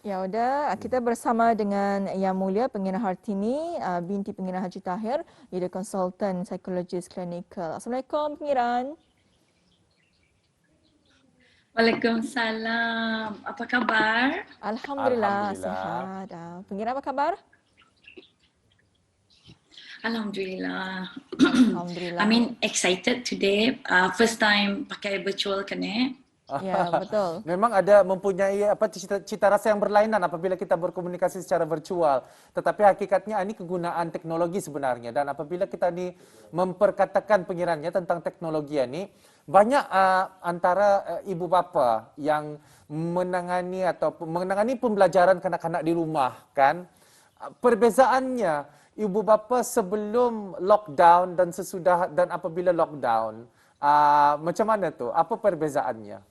Ya udah, kita bersama dengan Yang Mulia Pengira Hartini, binti Pengira Haji Tahir, ia konsultan psikologis klinikal. Assalamualaikum Pengiran. Waalaikumsalam. Apa khabar? Alhamdulillah Alhamdulillah. sihat. Pengiran apa khabar? Alhamdulillah. I Alhamdulillah. mean excited today. First time pakai virtual connect. Ya, betul. Memang ada mempunyai cita rasa yang berlainan apabila kita berkomunikasi secara virtual. Tetapi hakikatnya ini kegunaan teknologi sebenarnya, dan apabila kita ni memperkatakan pengirannya tentang teknologi ini, banyak antara ibu bapa yang menangani pembelajaran kanak-kanak di rumah kan. Perbezaannya ibu bapa sebelum lockdown dan sesudah dan apabila lockdown, macam mana tu? Apa perbezaannya?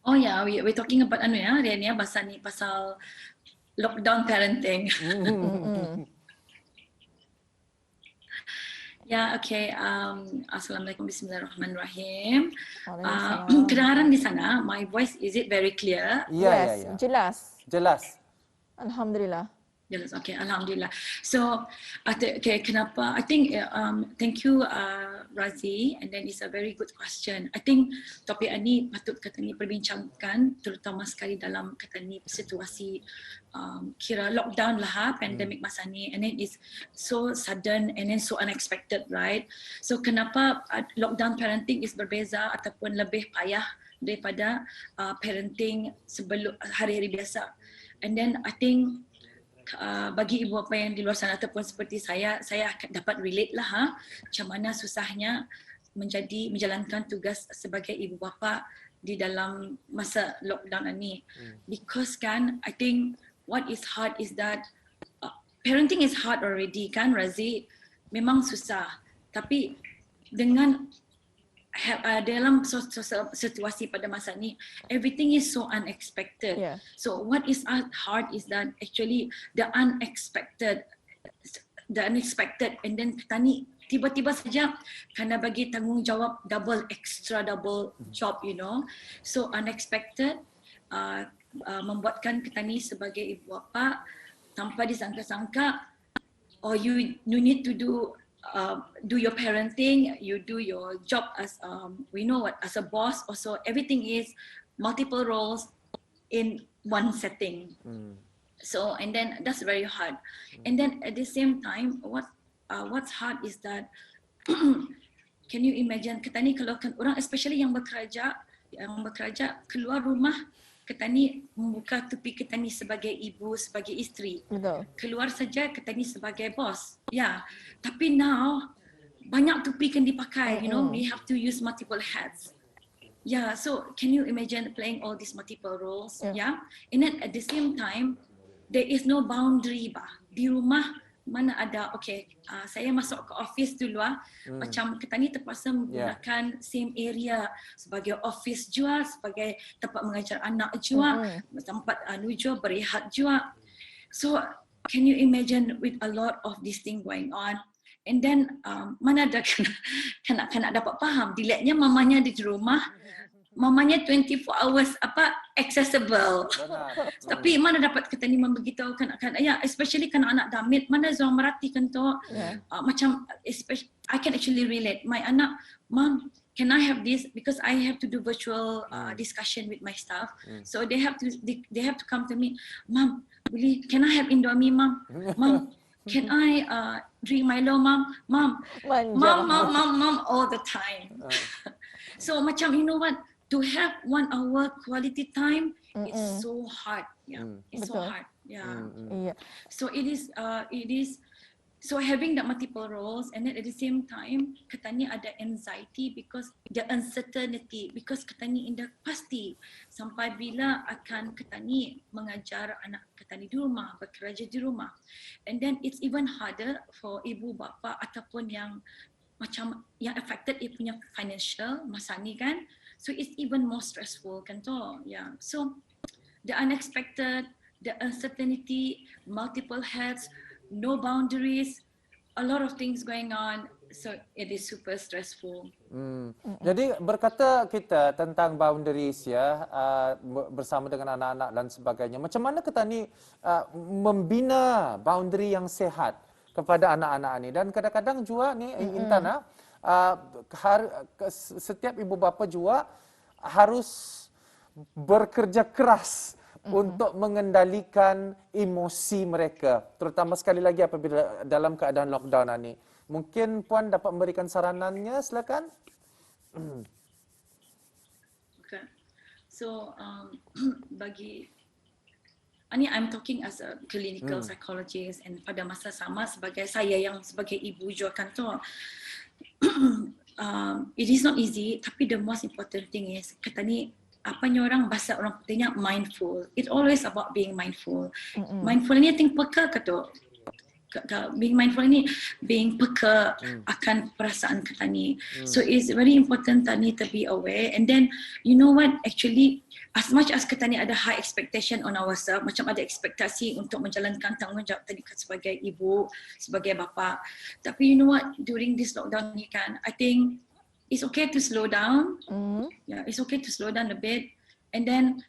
Oh ya, yeah, we're talking about Rian ya, pasal lockdown parenting. Ya, okay. Assalamualaikum, bismillahirrahmanirrahim. Kedengaran di sana, my voice, is it very clear? Yes, jelas. Jelas. Alhamdulillah. Jelas, okay, Alhamdulillah. So, okay, kenapa? I think, thank you Razi, and then it's a very good question. I think topik ini patut kata ni perbincangkan, terutama sekali dalam kata ni situasi kira lockdown lah, pandemic masa ni, and then it's so sudden and then so unexpected, right? So kenapa lockdown parenting is berbeza ataupun lebih payah daripada parenting sebelum hari-hari biasa. And then I think bagi ibu bapa yang di luar sana ataupun seperti saya akan dapat relate lah macam mana susahnya menjalankan tugas sebagai ibu bapa di dalam masa lockdown ini. Because kan, I think what is hard is that parenting is hard already kan Razi, memang susah. Tapi dengan dalam situasi pada masa ni, everything is so unexpected. Yeah. So what is hard is that actually the unexpected, and then kita ni tiba-tiba saja kena bagi tanggungjawab extra double job, you know. So unexpected membuatkan kita ni sebagai ibu bapa tanpa disangka-sangka, or you need to do your parenting, you do your job as we know what, as a boss also. Everything is multiple roles in one setting. So and then that's very hard. And then at the same time, what's hard is that can you imagine kita ni kalau kan orang especially yang bekerja keluar rumah, kita ni membuka tepi kita ni sebagai ibu, sebagai isteri. Betul. Keluar saja kita ni sebagai bos. Ya. Tapi now banyak tepi kan dipakai, you know, we have to use multiple hats. Yeah, so can you imagine playing all these multiple roles? Yeah. And then at the same time, there is no boundary bah. Di rumah mana ada, okay, saya masuk ke office dulu macam kita ni terpaksa menggunakan same area sebagai office jua, sebagai tempat mengajar anak jua, tempat jua berehat jua. So can you imagine with a lot of this thing going on, and then mana ada kanak-kanak dapat faham, dilihatnya mamanya di rumah, mamanya 24 hours accessible. Tapi mana dapat kita ni memberitahu kanak-kanak, especially kanak-anak damit, mana zorang merhatikan tu. Macam I can actually relate. My anak, mom, can I have this, because I have to do virtual discussion with my staff. So they have to come to me, mom, can I have Indomie, mom? Mom, can I drink Milo, mom? Mom, all the time. So macam, you know what, to have 1 hour quality time, it's so hard. Yeah, it's so hard. Yeah. So it is. So having that multiple roles, and then at the same time, kita ni ada anxiety because the uncertainty, because kita ni indah pasti sampai bila akan kita ni mengajar anak kita ni di rumah, bekerja di rumah. And then it's even harder for ibu bapa ataupun yang macam yang affected ia punya financial masa ni kan. So it's even more stressful kan tu. Yeah. So the unexpected, the uncertainty, multiple hats, no boundaries, a lot of things going on. So it is super stressful. Jadi berkata kita tentang boundaries ya, bersama dengan anak-anak dan sebagainya. Macam mana kita ni membina boundary yang sehat kepada anak-anak ni? Dan kadang-kadang juga ni Intan, setiap ibu bapa juga harus bekerja keras untuk mengendalikan emosi mereka, terutama sekali lagi apabila dalam keadaan lockdown ini. Mungkin Puan dapat memberikan saranannya, silakan. Okay. So bagi ini I'm talking as a clinical psychologist, and pada masa sama sebagai saya yang sebagai ibu juga kan tu, it is not easy, tapi the most important thing is kata ni apanya orang bahasa orang putihnya mindful. It always about being mindful. Mindful ni think peka ke tu. Being mindful ini being peka akan perasaan kita ni. So it's very important tani to be aware. And then you know what, actually as much as kita ni ada high expectation on ourselves, macam ada ekspektasi untuk menjalankan tanggungjawab tadi sebagai ibu, sebagai bapa. Tapi you know what, during this lockdown ni kan, I think it's okay to slow down. Yeah, it's okay to slow down a bit, and then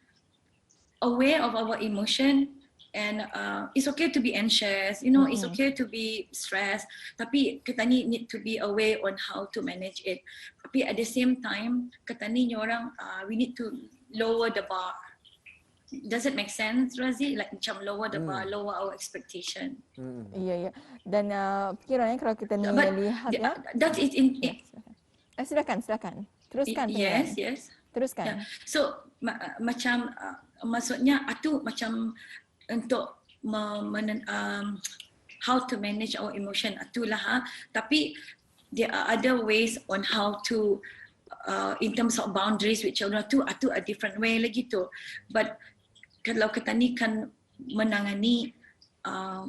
aware of our emotion. And it's okay to be anxious, you know, it's okay to be stressed. Tapi kita ni need to be aware on how to manage it. Tapi at the same time, kita ni orang, we need to lower the bar. Does it make sense, Razi? Like macam lower the bar, lower our expectation. Ya, ya. Dan pikirannya kalau kita ni But lihat ya. that is in. Silakan. Teruskan. Yes. Teruskan. Yeah. So macam maksudnya itu macam untuk how to manage our emotion itulah. Tapi there are other ways on how to in terms of boundaries with children itu a different way lagi tu. But kalau kita ni kan menangani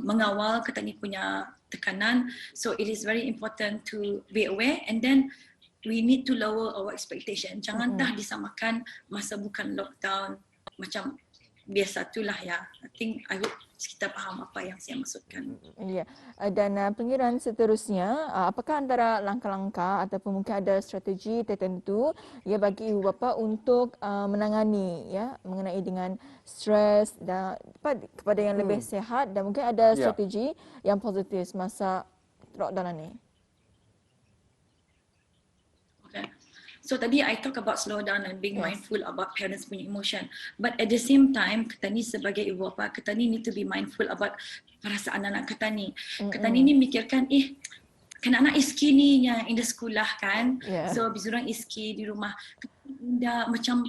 mengawal kita ni punya tekanan, so it is very important to be aware, and then we need to lower our expectation. Jangan disamakan masa bukan lockdown macam biasa itulah ya. I hope kita faham apa yang saya maksudkan. Ya. Dan pengiran seterusnya, apakah antara langkah-langkah ataupun mungkin ada strategi tertentu ya bagi ibu bapa untuk menangani ya mengenai dengan stres dan kepada yang lebih sihat, dan mungkin ada strategi yang positif semasa lockdown ini. Okay. So tadi I talk about slow down and being mindful about parents punya emotion. But at the same time, kita ni sebagai ibu bapa, kita ni need to be mindful about perasaan anak kita ni. Kita ni mikirkan, kan anak iski ni yang in the sekolah kan. So bizurang iski di rumah. Dah macam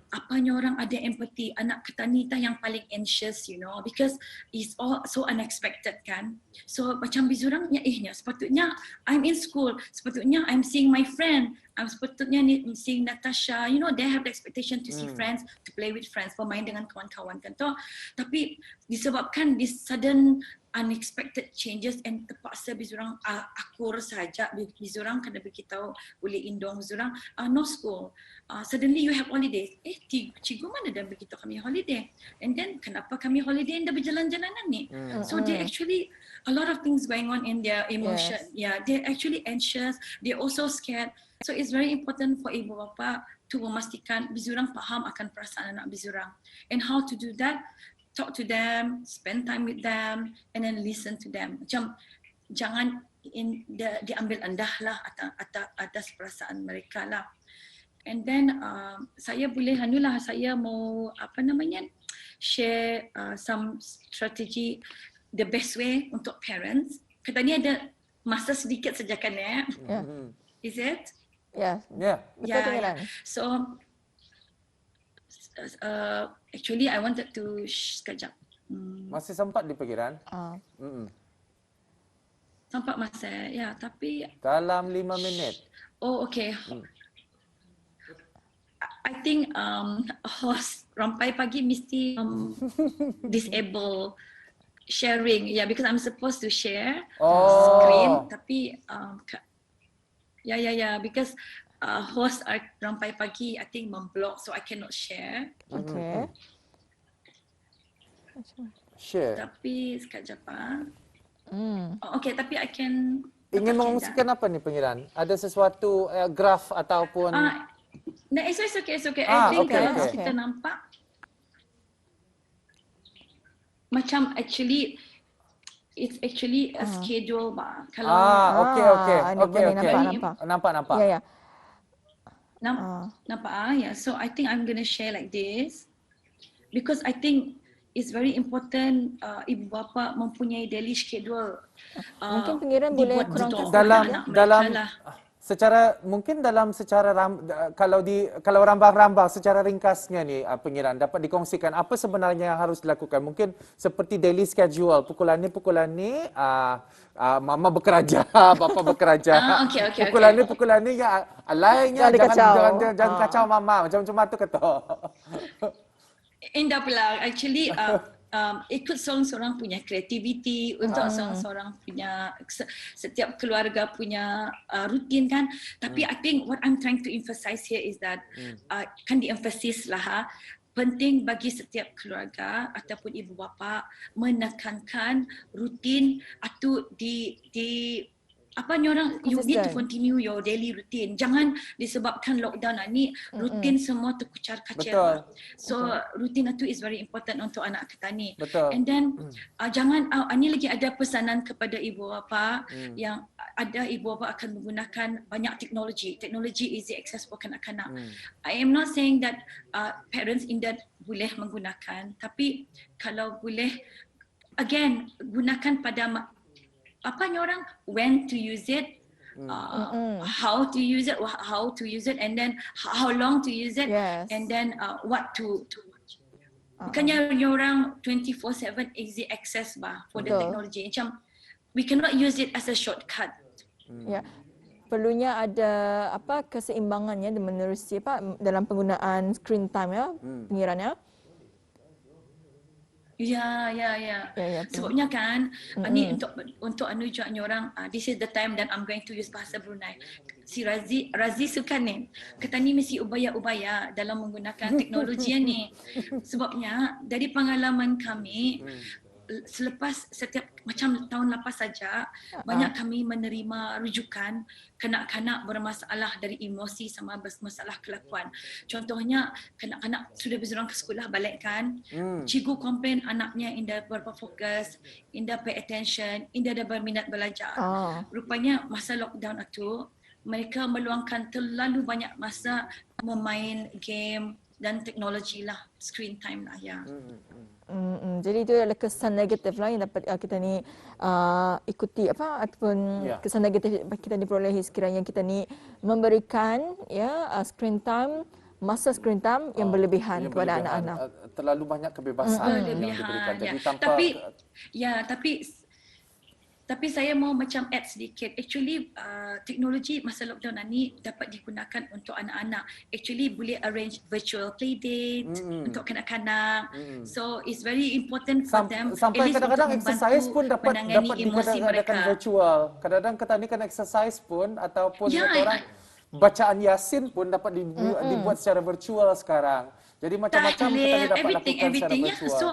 apanya orang ada empathy. Anak kita ni yang paling anxious, you know, because it's all so unexpected kan. So macam bizurang sepatutnya I'm in school, sepatutnya I'm seeing my friend, I'm sepatutnya seeing Natasha, you know, they have the expectation to see friends, to play with friends, bermain dengan kawan-kawan kan tu. Tapi disebabkan this sudden unexpected changes and terpaksa bizurang akur saja, bizurang kena beritahu oleh indong bizurang no school. Suddenly you have holidays. Cikgu mana dah beritahu kami holiday? And then kenapa kami holiday and dah berjalan-jalanan ni? So they actually a lot of things going on in their emotion. Yeah, they're actually anxious. They're also scared. So it's very important for ibu bapa to memastikan bizurang faham akan perasaan anak bizurang. And how to do that? Talk to them, spend time with them, and then listen to them. Macam jangan diambil endah lah atas perasaan mereka lah. And then saya mau share some strategy, the best way untuk parents. Kita ni ada masa sedikit saja kan ya? Is it? Ya. Betul pengiran. So actually I wanted to sekejap. Masih sempat di pikiran? Sempat masa ya, tapi dalam 5 minit. Oh okay. I think host Rampai Pagi mesti disable sharing, because I'm supposed to share screen, tapi because host Rampai Pagi I think memblock, so I cannot share. Okay. Share. Tapi sekejap okay, tapi I can ingin agenda. mengungsikan apa nih Pengiran? Ada sesuatu graf ataupun No, it's okay, it's okay. Ah, I think okay, kalau okay. kita nampak macam it's actually a schedule ba. Kalau okey okey. ni Okey boleh okey. nampak. Nampak. Ya, ya. nampak yeah. So I think I'm gonna share like this because I think it's very important ibu bapa mempunyai daily schedule. Mungkin Pengiran boleh dibuat kurangkan untuk dalam anak-anak mereka dalam lah. kalau rambang-rambang secara ringkasnya nih Pengiran dapat dikongsikan apa sebenarnya yang harus dilakukan, mungkin seperti daily schedule, pukulan ni mama bekerja bapa bekerja, Okay. pukulan ni ya lainnya jangan kacau mama macam tu kata. Indah pula actually ikut seorang-seorang punya kreativiti untuk seorang-seorang punya setiap keluarga punya rutin kan, tapi I think what I'm trying to emphasize here is that kan diemfasis lah penting bagi setiap keluarga ataupun ibu bapa menekankan rutin atau di apa ni orang, you need to continue your daily routine. Jangan disebabkan lockdown ni rutin semua terkucar-kacir. So rutin itu is very important untuk anak kita ni. Betul. And then jangan ni lagi ada pesanan kepada ibu bapa yang ada ibu bapa akan menggunakan banyak teknologi easy access for kanak-kanak. I am not saying that parents indeed boleh menggunakan, tapi kalau boleh again gunakan pada apa ni orang, when to use it, how to use it, and then how long to use it, and then what to watch. Bukannya orang 24/7 easy access for the technology. Macam we cannot use it as a shortcut. Ya. Perlunya ada keseimbangannya menerusi dalam penggunaan screen time ya, Pengiran ya. Ya. Sebabnya kan ni untuk anujuannya orang this is the time that I'm going to use bahasa Brunei. Si Razi suka ni. Kata ni mesti ubaya-ubaya dalam menggunakan teknologi ni. Sebabnya dari pengalaman kami selepas setiap macam tahun lepas saja banyak kami menerima rujukan kanak-kanak bermasalah dari emosi sama bermasalah kelakuan. Contohnya kanak-kanak sudah berseorang ke sekolah balik kan, cikgu komplain anaknya indah berfokus, indah pay attention, indah dah berminat belajar. Rupanya masa lockdown itu mereka meluangkan terlalu banyak masa memain game dan teknologi lah, screen time lah ya. Jadi itu adalah kesan negatif lah yang dapat kita ni ikuti ataupun kesan negatif kita diperolehi sekiranya kita ni memberikan screen time, masa screen time yang berlebihan kepada anak-anak. Terlalu banyak kebebasan yang diberikan. Jadi tanpa tapi saya mau macam add sedikit. Actually teknologi masa lockdown ni dapat digunakan untuk anak-anak. Actually boleh arrange virtual play date untuk kanak-kanak. So it's very important for them. Sampai kadang-kadang exercise pun dapat dikadakan virtual. Kadang-kadang ketahuan exercise pun ataupun orang bacaan Yasin pun dapat dibuat secara virtual sekarang. Jadi macam-macam kita dapat lakukan secara virtual. So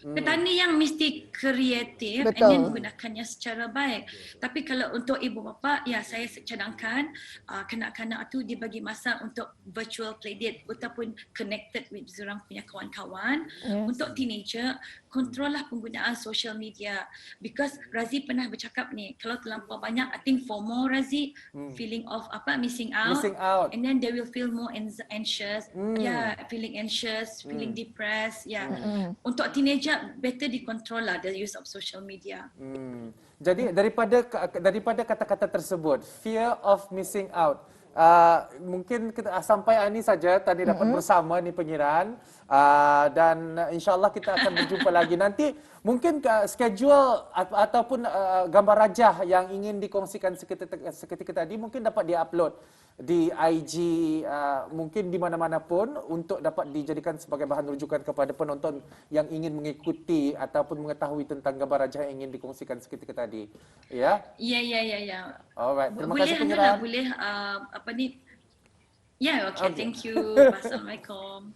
petani yang mesti kreatif and then gunakannya secara baik. Tapi kalau untuk ibu bapa, ya saya cadangkan kanak-kanak itu dibagi masa untuk virtual play date ataupun connected with orang punya kawan-kawan. Untuk teenager, kontrollah penggunaan social media. Because Razi pernah bercakap ni, kalau terlampau banyak, I think FOMO Razi, feeling of missing out. And then they will feel more anxious. Feeling anxious, feeling depressed. Untuk teenager, better dikontrol lah the use of social media. Jadi daripada kata-kata tersebut, fear of missing out, mungkin kita, sampai ini saja tadi dapat bersama ni Pengiran, dan insyaAllah kita akan berjumpa lagi nanti. Mungkin schedule ataupun gambar rajah yang ingin dikongsikan seketika tadi mungkin dapat diupload di IG, mungkin di mana-mana pun untuk dapat dijadikan sebagai bahan rujukan kepada penonton yang ingin mengikuti ataupun mengetahui tentang gambar rajah yang ingin dikongsikan seketika tadi. Ya? Ya. Alright, terima boleh kasih Pengiran. Boleh thank you. Wassalamualaikum.